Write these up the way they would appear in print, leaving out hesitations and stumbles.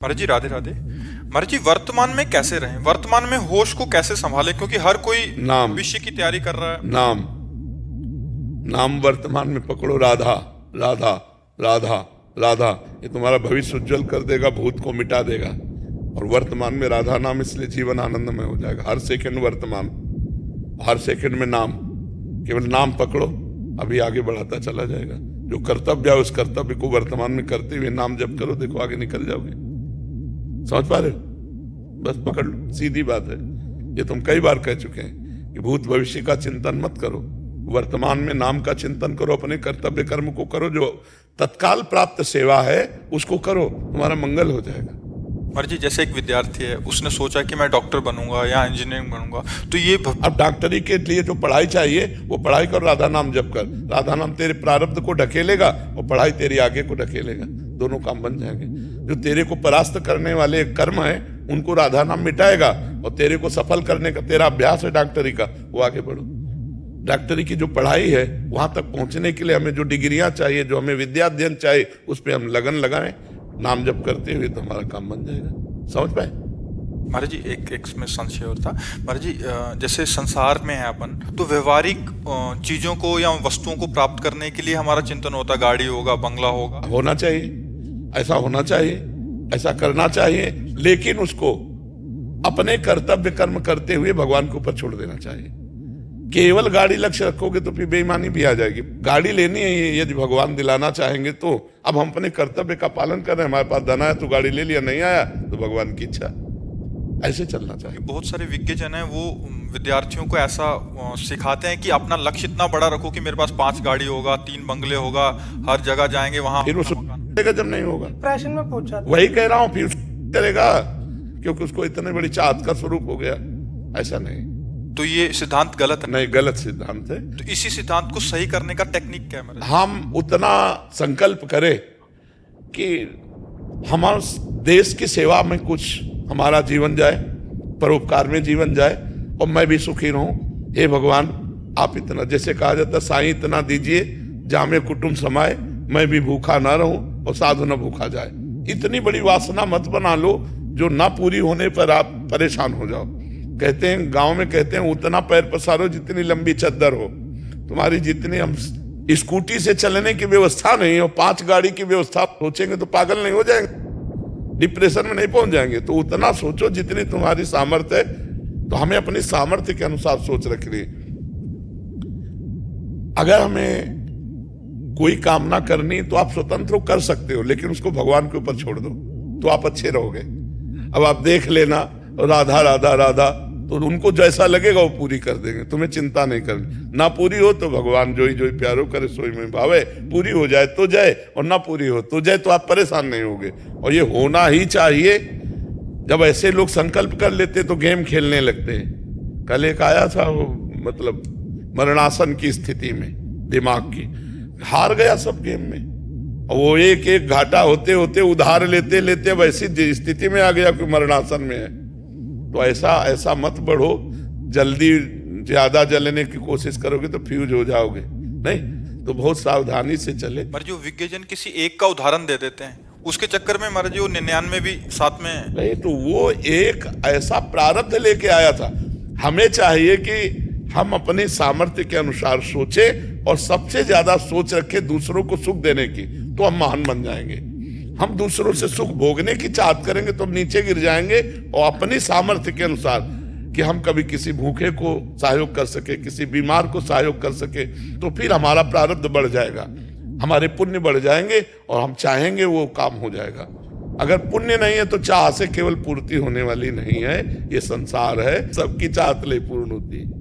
महाराज जी राधे राधे। महाराज जी वर्तमान में कैसे रहें, वर्तमान में होश को कैसे संभालें, क्योंकि हर कोई नाम भविष्य की तैयारी कर रहा है। नाम नाम वर्तमान में पकड़ो। राधा राधा राधा राधा, ये तुम्हारा भविष्य उज्जवल कर देगा, भूत को मिटा देगा। और वर्तमान में राधा नाम, इसलिए जीवन आनंदमय हो जाएगा। हर सेकंड वर्तमान, हर सेकंड में नाम। केवल नाम पकड़ो, अभी आगे बढ़ाता चला जाएगा। जो कर्तव्य है उस कर्तव्य को वर्तमान में करते हुए नाम जप करो, देखो आगे निकल जाओगे। समझ पा रहे हो? बस पकड़ लो, सीधी बात है। ये तुम कई बार कह चुके हैं कि भूत भविष्य का चिंतन मत करो, वर्तमान में नाम का चिंतन करो। अपने कर्तव्य कर्म को करो, जो तत्काल प्राप्त सेवा है उसको करो, तुम्हारा मंगल हो जाएगा। महाराज जी जैसे एक विद्यार्थी है, उसने सोचा कि मैं डॉक्टर बनूंगा या इंजीनियरिंग बनूंगा, तो ये अब डॉक्टरी के लिए जो पढ़ाई चाहिए वो पढ़ाई कर, राधा नाम जप कर। राधा नाम तेरे प्रारब्ध को ढकेलेगा और पढ़ाई तेरी आगे को ढकेलेगा, दोनों काम बन जाएंगे। जो तेरे को परास्त करने वाले कर्म है उनको राधा नाम मिटाएगा, और तेरे को सफल करने का तेरा अभ्यास है डॉक्टरी का, वो आगे बढ़ो। डॉक्टरी की जो पढ़ाई है वहां तक पहुंचने के लिए हमें जो डिग्रियां चाहिए, जो हमें विद्या अध्ययन चाहिए, उस पर हम लगन लगाएं नाम जप करते हुए, तो हमारा काम बन जाएगा। समझ पाए? महाराज जी एक इसमें संशय और था। महाराज जी जैसे संसार में है अपन, तो व्यवहारिक चीजों को या वस्तुओं को प्राप्त करने के लिए हमारा चिंतन होता है, गाड़ी होगा, बंगला होगा, होना चाहिए, ऐसा होना चाहिए, ऐसा करना चाहिए। लेकिन उसको अपने कर्तव्य कर्म करते हुए भगवान के ऊपर छोड़ देना चाहिए। केवल गाड़ी लक्ष्य रखोगे तो फिर बेईमानी भी आ जाएगी। गाड़ी लेनी है, यदि भगवान दिलाना चाहेंगे तो। अब हम अपने कर्तव्य का पालन कर रहे हैं, हमारे पास धन आया तो गाड़ी ले लिया, नहीं आया तो भगवान की इच्छा, ऐसे चलना चाहिए। बहुत सारे विज्ञजन हैं, वो विद्यार्थियों को ऐसा सिखाते हैं कि अपना लक्ष्य इतना बड़ा रखो कि मेरे पास 5 गाड़ी होगा, 3 बंगले होगा, हर जगह जाएंगे वहां। फिर उस जब नहीं होगा, डिप्रेशन में पहुंचा। वही कह रहा हूं, फिर करेगा क्योंकि उसको इतनी बड़ी चाहत का स्वरूप हो गया। ऐसा नहीं, तो ये सिद्धांत गलत है। नहीं, गलत सिद्धांत है। तो इसी सिद्धांत को सही करने का टेक्निक क्या है महाराज? हम उतना संकल्प करें कि हमारे देश की सेवा में कुछ हमारा जीवन जाए, परोपकार में जीवन जाए, और मैं भी सुखी रहूं। हे भगवान, आप इतना, जैसे कहा जाता है, साईं इतना दीजिए जामे कुटुंब समाए, मैं भी भूखा ना रहूं और साधु न भूखा जाए। इतनी बड़ी वासना मत बना लो जो ना पूरी होने पर आप परेशान हो जाओ। कहते हैं, गांव में कहते हैं, उतना पैर पसारो जितनी लंबी चद्दर हो। तुम्हारी जितनी, हम स्कूटी से चलने की व्यवस्था नहीं हो, 5 गाड़ी की व्यवस्था सोचेंगे तो पागल नहीं हो जाएंगे, डिप्रेशन में नहीं पहुंच जाएंगे। तो उतना सोचो जितनी तुम्हारी सामर्थ्य है। तो हमें अपनी सामर्थ्य के अनुसार सोच रखनी है। अगर हमें कोई कामना करनी तो आप स्वतंत्र कर सकते हो, लेकिन उसको भगवान के ऊपर छोड़ दो तो आप अच्छे रहोगे। अब आप देख लेना, राधा राधा राधा, तो उनको जैसा लगेगा वो पूरी कर देंगे, तुम्हें चिंता नहीं करनी। ना पूरी हो तो भगवान जोई जोई प्यारो करे सोई में भावे, पूरी हो जाए तो जय, और ना पूरी हो तो जय, तो आप परेशान नहीं होगे। और ये होना ही चाहिए। जब ऐसे लोग संकल्प कर लेते तो गेम खेलने लगते हैं। कल एक आया था, वो मतलब मरणासन की स्थिति में, दिमाग की, हार गया सब गेम में। और वो एक एक घाटा होते होते, उधार लेते लेते वैसी स्थिति में आ गया कि मरणासन में है। तो ऐसा मत बढ़ो, जल्दी ज्यादा जलने की कोशिश करोगे तो फ्यूज हो जाओगे। नहीं तो बहुत सावधानी से चले। पर जो विज्ञजन किसी एक का उदाहरण दे देते हैं, उसके चक्कर में महाराज जी वो 99 भी साथ में नहीं, तो वो एक ऐसा प्रारब्ध लेके आया था। हमें चाहिए कि हम अपने सामर्थ्य के अनुसार सोचे, और सबसे ज्यादा सोच रखे दूसरों को सुख देने की, तो हम महान बन जाएंगे। हम दूसरों से सुख भोगने की चाहत करेंगे तो हम नीचे गिर जाएंगे। और अपनी सामर्थ्य के अनुसार कि हम कभी किसी भूखे को सहयोग कर सके, किसी बीमार को सहयोग कर सके, तो फिर हमारा प्रारब्ध बढ़ जाएगा, हमारे पुण्य बढ़ जाएंगे, और हम चाहेंगे वो काम हो जाएगा। अगर पुण्य नहीं है तो चाह से केवल पूर्ति होने वाली नहीं है। ये संसार है, सबकी चाहत ले पूर्ण होती है।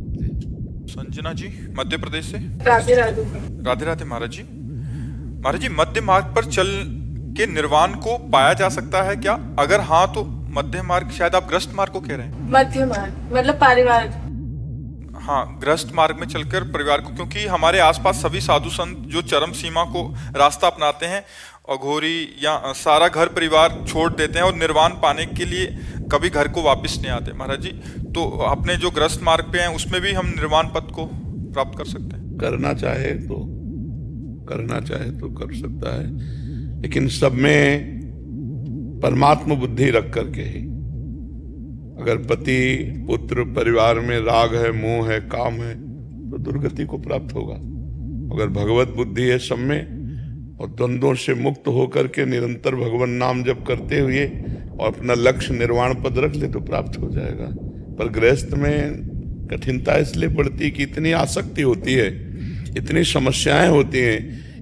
संजना जी मध्य प्रदेश से। राधे राधे। राधे राधे महाराज जी। महाराज जी मध्य मार्ग पर चल के निर्वाण को पाया जा सकता है क्या? अगर हाँ तो मध्य मार्ग, शायद आप ग्रस्त मार्ग को कह रहे हैं। मध्य मार्ग मतलब परिवार। हाँ, ग्रस्त मार्ग में चलकर परिवार को, क्योंकि हमारे आसपास सभी साधु संत जो चरम सीमा को रास्ता अपनाते हैं, अघोरी या सारा घर परिवार छोड़ देते हैं और निर्वाण पाने के लिए कभी घर को वापस नहीं आते। महाराज जी, तो अपने जो ग्रस्त मार्ग पे हैं उसमें भी हम निर्वाण पद को प्राप्त कर सकते हैं? करना चाहे तो कर सकता है, लेकिन सब में परमात्म बुद्धि रख करके ही। अगर पति पुत्र परिवार में राग है, मोह है, काम है, तो दुर्गति को प्राप्त होगा। अगर भगवत बुद्धि है सब में और द्वंद्वों से मुक्त होकर के निरंतर भगवान नाम जप करते हुए और अपना लक्ष्य निर्वाण पद रख ले तो प्राप्त हो जाएगा। पर गृहस्थ में कठिनता इसलिए पड़ती कि इतनी आसक्ति होती है, इतनी समस्याएं होती हैं,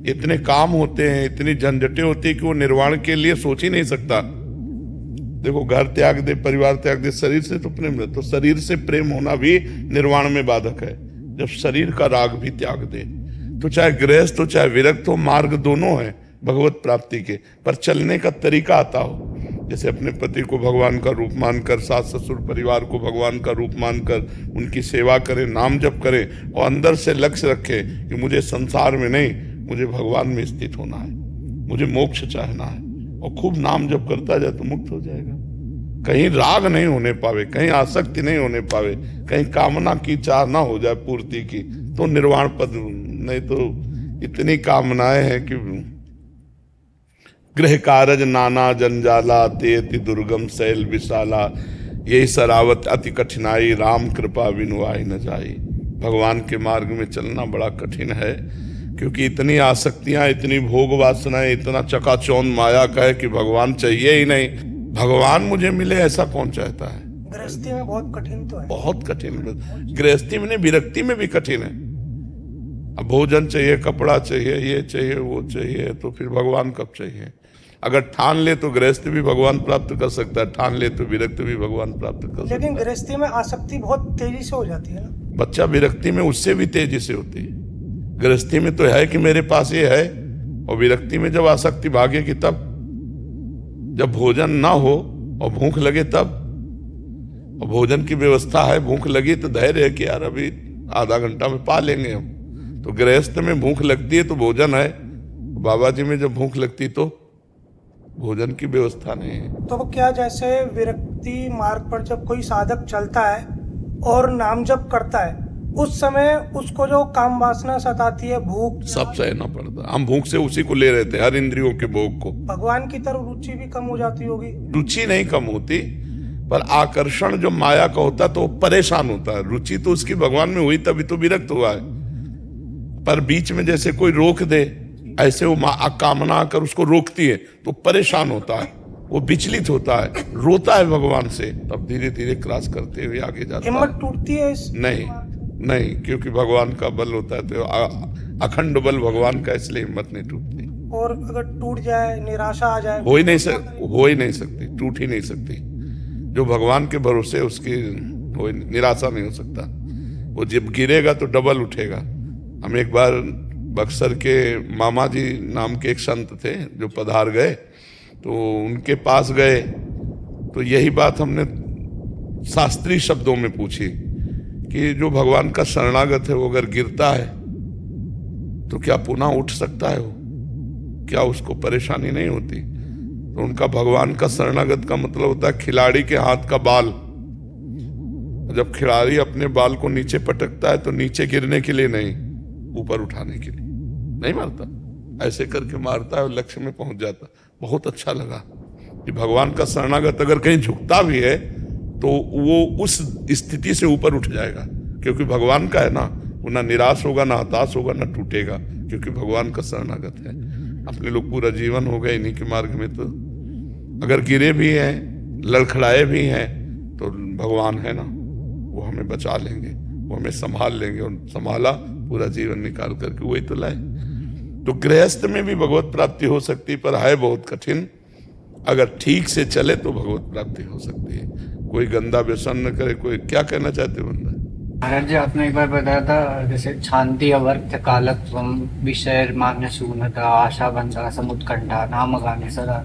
इतने काम होते हैं, इतनी झंझटें होती है कि वो निर्वाण के लिए सोच ही नहीं सकता। देखो, घर त्याग दे, परिवार त्याग दे, शरीर से तो प्रेम है, तो शरीर से प्रेम होना भी निर्वाण में बाधक है। जब शरीर का राग भी त्याग दे, तो चाहे गृहस्थ हो चाहे विरक्त हो, मार्ग दोनों है भगवत प्राप्ति के, पर चलने का तरीका आता हो। जैसे अपने पति को भगवान का रूप मानकर, सास ससुर परिवार को भगवान का रूप मानकर उनकी सेवा करें, नाम जप करें और अंदर से लक्ष्य रखें कि मुझे संसार में नहीं, मुझे भगवान में स्थित होना है, मुझे मोक्ष चाहना है, और खूब नाम जप करता जाए तो मुक्त हो जाएगा। कहीं राग नहीं होने पावे, कहीं आसक्ति नहीं होने पावे, कहीं कामना की चाह ना हो जाए पूर्ति की, तो निर्वाण पद। नहीं तो इतनी कामनाएं हैं कि गृह कारज नाना जंजाला, तेति दुर्गम शैल विशाला, यही सरावत अति कठिनाई, राम कृपा बिनुआई न जाई। भगवान के मार्ग में चलना बड़ा कठिन है, क्योंकि इतनी आसक्तियां, इतनी भोग वासनाएं, इतना चकाचौंध माया का है कि भगवान चाहिए ही नहीं। भगवान मुझे मिले ऐसा कौन चाहता है? गृहस्थी में बहुत कठिन तो है, बहुत कठिन। गृहस्थी में नहीं, विरक्ति में भी कठिन है। अब भोजन चाहिए, कपड़ा चाहिए, ये चाहिए, वो चाहिए, तो फिर भगवान कब चाहिए? अगर ठान ले तो गृहस्थ भी भगवान प्राप्त कर सकता है, ठान ले तो विरक्त भी भगवान प्राप्त कर सकता है। लेकिन गृहस्थी में आसक्ति बहुत तेजी से हो जाती है ना। बच्चा विरक्ति में उससे भी तेजी से होती है। गृहस्थी में तो है कि मेरे पास ये है, और विरक्ति में जब आसक्ति भागेगी तब, जब भोजन ना हो और भूख लगे तब, और भोजन की व्यवस्था है, भूख लगी तो धैर्य है कि यार अभी आधा घंटा में पा लेंगे हम। तो गृहस्थ में भूख लगती है तो भोजन है, बाबा जी में जब भूख लगती तो भोजन की व्यवस्था नहीं है। तो क्या, जैसे विरक्ति मार्ग पर जब कोई साधक चलता है और नाम जप करता है, उस समय उसको जो काम वासना सताती है, भूख, सब सहना पड़ता है। हम भूख से उसी को ले रहे थे, हर इंद्रियों के भोग को। भगवान की तरफ रुचि भी कम हो जाती होगी। रुचि नहीं कम होती, पर आकर्षण जो माया का होता तो परेशान होता है। रुचि तो उसकी भगवान में हुई तभी तो विरक्त हुआ है, पर बीच में जैसे कोई रोक दे, ऐसे वो कामना आकर उसको रोकती है तो परेशान होता है, वो विचलित होता है, रोता है भगवान से, तब धीरे धीरे क्रॉस करते हुए आगे जाता है। हिम्मत टूटती है इस नहीं, क्योंकि भगवान का बल होता है, तो अखंड बल भगवान का, इसलिए हिम्मत नहीं टूटती। और अगर टूट जाए, निराशा आ जाए, हो ही नहीं सकती, टूट ही नहीं सकती। जो भगवान के भरोसे, उसकी निराशा नहीं हो सकता। वो जब गिरेगा तो डबल उठेगा। हम एक बार बक्सर के मामा जी नाम के एक संत थे जो पधार गए, तो उनके पास गए तो यही बात हमने शास्त्रीय शब्दों में पूछी कि जो भगवान का शरणागत है वो अगर गिरता है तो क्या पुनः उठ सकता है? वो क्या उसको परेशानी नहीं होती? तो उनका भगवान का शरणागत का मतलब होता है खिलाड़ी के हाथ का बाल। जब खिलाड़ी अपने बाल को नीचे पटकता है तो नीचे गिरने के लिए नहीं, ऊपर उठाने के लिए। नहीं मारता, ऐसे करके मारता है और लक्ष्य में पहुंच जाता। बहुत अच्छा लगा कि भगवान का शरणागत अगर कहीं झुकता भी है तो वो उस स्थिति से ऊपर उठ जाएगा, क्योंकि भगवान का है ना, वो ना निराश होगा, ना हताश होगा, ना टूटेगा, क्योंकि भगवान का शरणागत है। अपने लोग पूरा जीवन हो गए इन्हीं के मार्ग में, तो अगर गिरे भी हैं, लड़खड़ाए भी हैं, तो भगवान है ना, वो हमें बचा लेंगे, वो हमें संभाल लेंगे, और संभाला पूरा जीवन निकाल करके वही तो लाए। तो गृहस्थ में भी भगवत प्राप्ति हो सकती, पर है बहुत कठिन। अगर ठीक से चले तो भगवत प्राप्ति हो सकती है। कोई गंदा व्यसन न करे। कोई क्या कहना चाहते हो बंदा? महाराज जी, आपने एक बार बताया था जैसे शांति अवर्थ कालत्वम विषय मान्य शून्यता आशा बंधा समुत्कंठा नाम गाने सदा,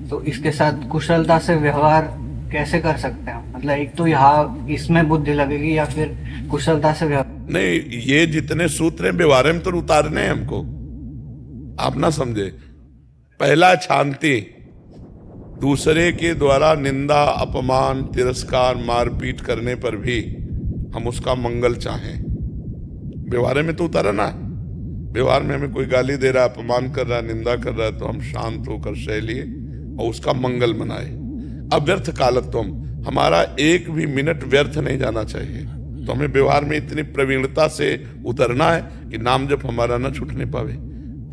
तो इसके साथ कुशलता से व्यवहार कैसे कर सकते हैं? मतलब एक तो यहाँ इसमें बुद्धि लगेगी या फिर कुशलता से व्यवहार? नहीं, ये जितने सूत्र हैं व्यवहार में तो उतारने हैं हमको, आप ना समझे। पहला शांति, दूसरे के द्वारा निंदा अपमान तिरस्कार मारपीट करने पर भी हम उसका मंगल चाहें, व्यवहार में तो उतारा ना। व्यवहार में हमें कोई गाली दे रहा है, अपमान कर रहा है, निंदा कर रहा है, तो हम शांत होकर सह लिए, और उसका मंगल मनाए। अव्यर्थ कालत्वम, हमारा एक भी मिनट व्यर्थ नहीं जाना चाहिए। तो हमें व्यवहार में इतनी प्रवीणता से उतरना है कि नाम जप हमारा न छूटने पावे,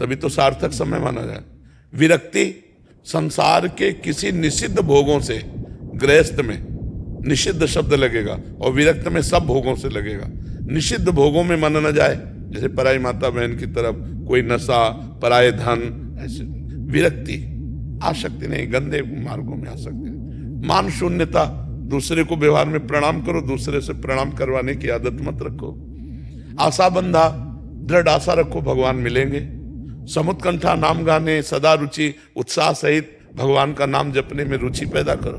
तभी तो सार्थक समय माना जाए। विरक्ति, संसार के किसी निषिद्ध भोगों से, गृहस्थ में निषिद्ध शब्द लगेगा और विरक्त में सब भोगों से लगेगा। निषिद्ध भोगों में मन न जाए, जैसे पराई माता बहन की तरफ, कोई नशा, पराये धन, ऐसे विरक्ति, आसक्ति नहीं, गंदे मार्गों में आसक्ति। मान शून्यता, दूसरे को व्यवहार में प्रणाम करो, दूसरे से प्रणाम करवाने की आदत मत रखो। आशा बंधा, दृढ़ आशा रखो भगवान मिलेंगे। समुत्कंठा, नाम गाने, सदा रुचि, उत्साह सहित भगवान का नाम जपने में रुचि पैदा करो,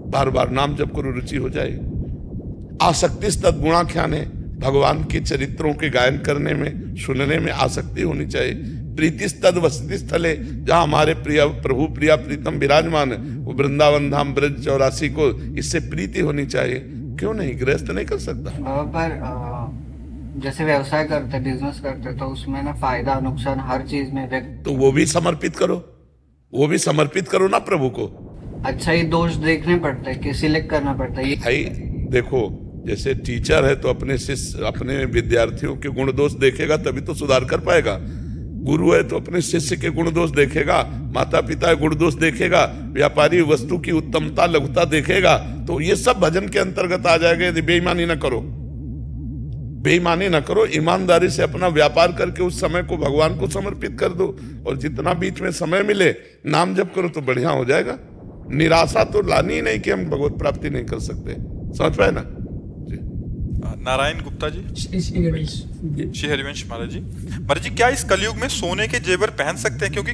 बार बार नाम जप करो, रुचि हो जाएगी। आसक्ति तद्गुणाख्याने, भगवान के चरित्रों के गायन करने में, सुनने में आसक्ति होनी चाहिए। प्रीतिस्तद वसति स्थले, जहां हमारे प्रिय प्रभु प्रिया प्रीतम विराजमान है, वो वृंदावन धाम ब्रज 84 को, इससे प्रीति होनी चाहिए। क्यों नहीं, गृहस्थ नहीं कर सकता? पर जैसे व्यवसाय करते, बिजनेस करते, तो उसमें ना फायदा नुकसान हर चीज में तो वो भी समर्पित करो, वो भी समर्पित करो ना प्रभु को। अच्छा ही दोष देखने पड़ते हैं कि सिलेक्ट करना पड़ता है। भाई देखो, जैसे टीचर है तो अपने शिष्य, अपने विद्यार्थियों के गुण दोष देखेगा तभी तो सुधार कर पाएगा। गुरु है तो अपने शिष्य के गुण दोष देखेगा, माता पिता गुण दोष देखेगा, व्यापारी वस्तु की उत्तमता लघुता देखेगा। तो ये सब भजन के अंतर्गत आ जाएगा। यदि बेईमानी न करो, बेईमानी न करो, ईमानदारी से अपना व्यापार करके उस समय को भगवान को समर्पित कर दो, और जितना बीच में समय मिले नाम जप करो तो बढ़िया हो जाएगा। निराशा तो लानी ही नहीं कि हम भगवत प्राप्ति नहीं कर सकते। समझ पाए ना? नारायण गुप्ता जी। श्री गणेश। श्री हरिवंश महाराज जी। महाराज जी, क्या इस कलयुग में सोने के जेवर पहन सकते हैं? क्योंकि